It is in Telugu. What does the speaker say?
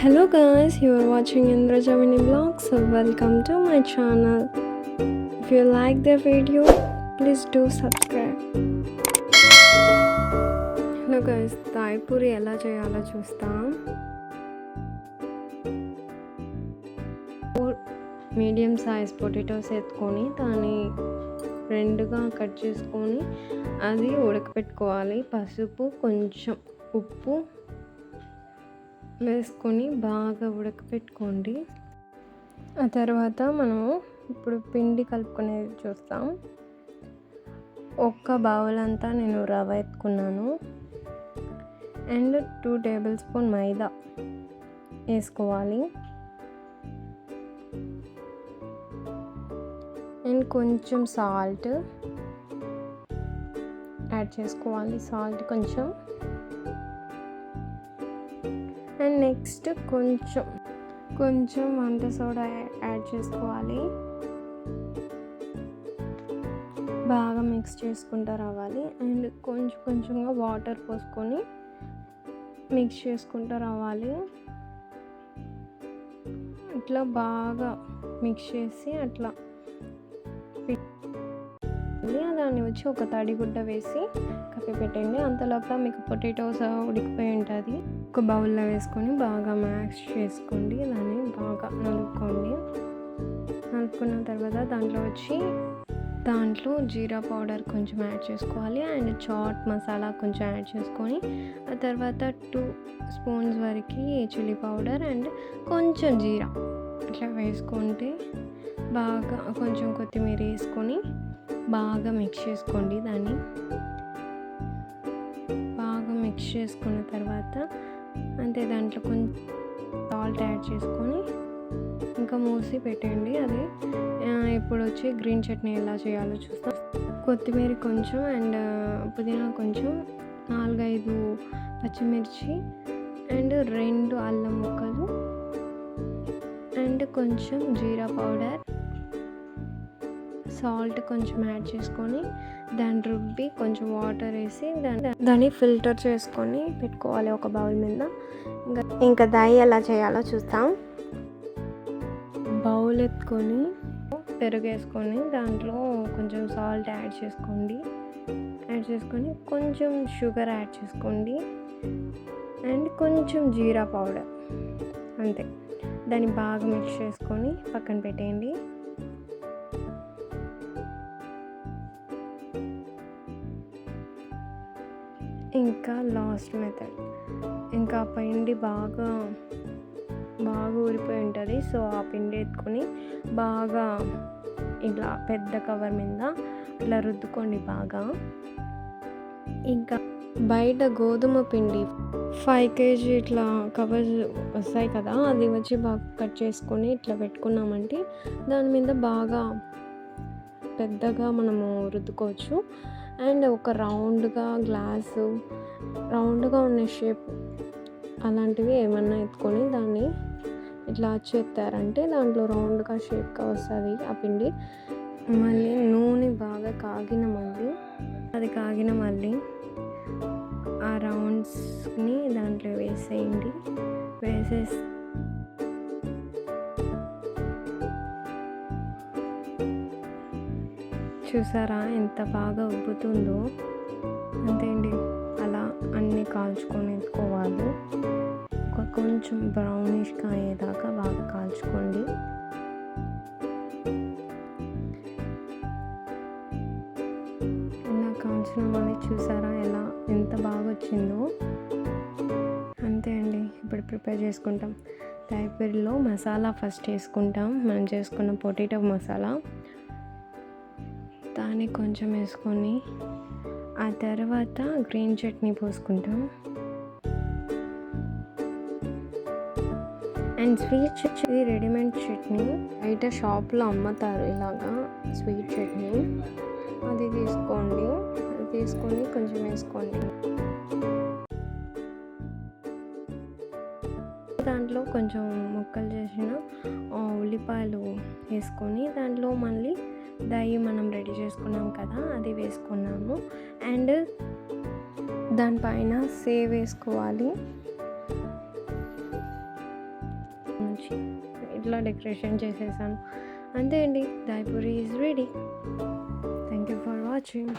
Hello guys, you are watching Indraja Mini Vlog, so welcome to my channel. If you like the video, please do subscribe. Hello guys, Thai puri ఎలా చేయాలో చూస్తాం. మీడియం సైజ్ పొటాటోస్ ఎత్తుకొని దాన్ని రెండుగా కట్ చేసుకొని అది ఉడకపెట్టుకోవాలి. పసుపు, కొంచెం ఉప్పు వేసుకొని బాగా ఉడకపెట్టుకోండి. ఆ తర్వాత మనము ఇప్పుడు పిండి కలుపుకునేది చూస్తాం. ఒక్క బౌల్ అంతా నేను రవ్వ ఎత్తుకున్నాను అండ్ 2 టేబుల్ స్పూన్ మైదా వేసుకోవాలి అండ్ కొంచెం సాల్ట్ యాడ్ చేసుకోవాలి. సాల్ట్ కొంచెం అండ్ నెక్స్ట్ కొంచెం వంట సోడా యాడ్ చేసుకోవాలి. బాగా మిక్స్ చేసుకుంటూ రావాలి అండ్ కొంచెంగా వాటర్ పోసుకొని మిక్స్ చేసుకుంటూ రావాలి. ఇట్లా బాగా మిక్స్ చేసి అట్లా దాన్ని వచ్చి ఒక తడిగుడ్డ వేసి కప్పి పెట్టండి. అంతలోపల మీకు పొటాటోస్ ఉడికిపోయి ఉంటుంది. ఒక బౌల్లో వేసుకొని బాగా మ్యాష్ చేసుకోండి. దాన్ని బాగా నలుపుకున్న తర్వాత దాంట్లో జీరా పౌడర్ కొంచెం యాడ్ చేసుకోవాలి అండ్ చాట్ మసాలా కొంచెం యాడ్ చేసుకొని ఆ తర్వాత 2 స్పూన్స్ వరకు చిల్లీ పౌడర్ అండ్ కొంచెం జీరా ఇట్లా వేసుకుంటే బాగా కొంచెం కొత్తిమీర వేసుకొని బాగా మిక్స్ చేసుకోండి. దాన్ని బాగా మిక్స్ చేసుకున్న తర్వాత అంతే దాంట్లో కొంచెం సాల్ట్ యాడ్ చేసుకొని ఇంకా మూసి పెట్టండి. అది ఇప్పుడు వచ్చి గ్రీన్ చట్నీ ఎలా చేయాలో చూస్తాం. కొత్తిమీర కొంచెం అండ్ పుదీనా కొంచెం, 4-5 పచ్చిమిర్చి అండ్ 2 అల్లం ముక్కలు అండ్ కొంచెం జీరా పౌడర్, సాల్ట్ కొంచెం యాడ్ చేసుకొని దాన్ని రుబ్బి కొంచెం వాటర్ వేసి దాన్ని ఫిల్టర్ చేసుకొని పెట్టుకోవాలి ఒక బౌల్ మీద. ఇంకా దహి ఎలా చేయాలో చూస్తాం. బౌల్ ఎత్తుకొని పెరుగు వేసుకొని దాంట్లో కొంచెం సాల్ట్ యాడ్ చేసుకొని కొంచెం షుగర్ యాడ్ చేసుకోండి అండ్ కొంచెం జీరా పౌడర్, అంతే. దాన్ని బాగా మిక్స్ చేసుకొని పక్కన పెట్టేయండి. ఇంకా లాస్ట్ మెథడ్, ఇంకా పిండి బాగా ఊరిపోయి ఉంటుంది. సో ఆ పిండి ఎత్తుకొని బాగా ఇట్లా పెద్ద కవర్ మీద ఇట్లా రుద్దుకోండి బాగా. ఇంకా బయట గోధుమ పిండి 5 kg ఇట్లా కవర్స్ వస్తాయి కదా, అది వచ్చి బాగా కట్ చేసుకొని ఇట్లా పెట్టుకున్నామంటే దాని మీద బాగా పెద్దగా మనము రుద్దుకోవచ్చు. అండ్ ఒక రౌండ్గా రౌండ్గా ఉన్న షేప్ అలాంటివి ఏమన్నా ఎత్తుకొని దాన్ని ఇట్లా చేస్తారంటే దాంట్లో రౌండ్గా షేప్గా వస్తుంది ఆ పిండి. మళ్ళీ నూనె బాగా కాగిన మళ్ళీ ఆ రౌండ్స్ని దాంట్లో వేసేయండి. చూసారా ఎంత బాగా ఉబ్బుతుందో? అంతే అండి, అలా అన్నీ కాల్చుకొని ఎత్తుకోవాలి. కొంచెం బ్రౌనిష్గా అయ్యేదాకా బాగా కాల్చుకోండి. ఇలా కాల్చిన మళ్ళీ చూసారా ఎంత బాగా వచ్చిందో? అంతే అండి. ఇప్పుడు ప్రిపేర్ చేసుకుంటాం. తాయిపూరిలో మసాలా ఫస్ట్ వేసుకుంటాం. మనం చేసుకున్న పొటాటో మసాలా దాన్ని కొంచెం వేసుకొని ఆ తర్వాత గ్రీన్ చట్నీ పోసుకుంటాం and sweet chutney, readymade chutney బయట షాప్లో అమ్ముతారు ఇలాగా స్వీట్ చట్నీ. అది తీసుకొని కొంచెం వేసుకోండి. దాంట్లో కొంచెం ముక్కలు చేసిన ఉల్లిపాయలు వేసుకొని దాంట్లో మళ్ళీ దహి మనం రెడీ చేసుకున్నాం కదా అది వేసుకున్నాము అండ్ దానిపైన సేవ్ వేసుకోవాలి. నుంచి ఇట్లా డెకరేషన్ చేసేసాను. అంతే అండి, దాయి puri is ready. Thank you for watching.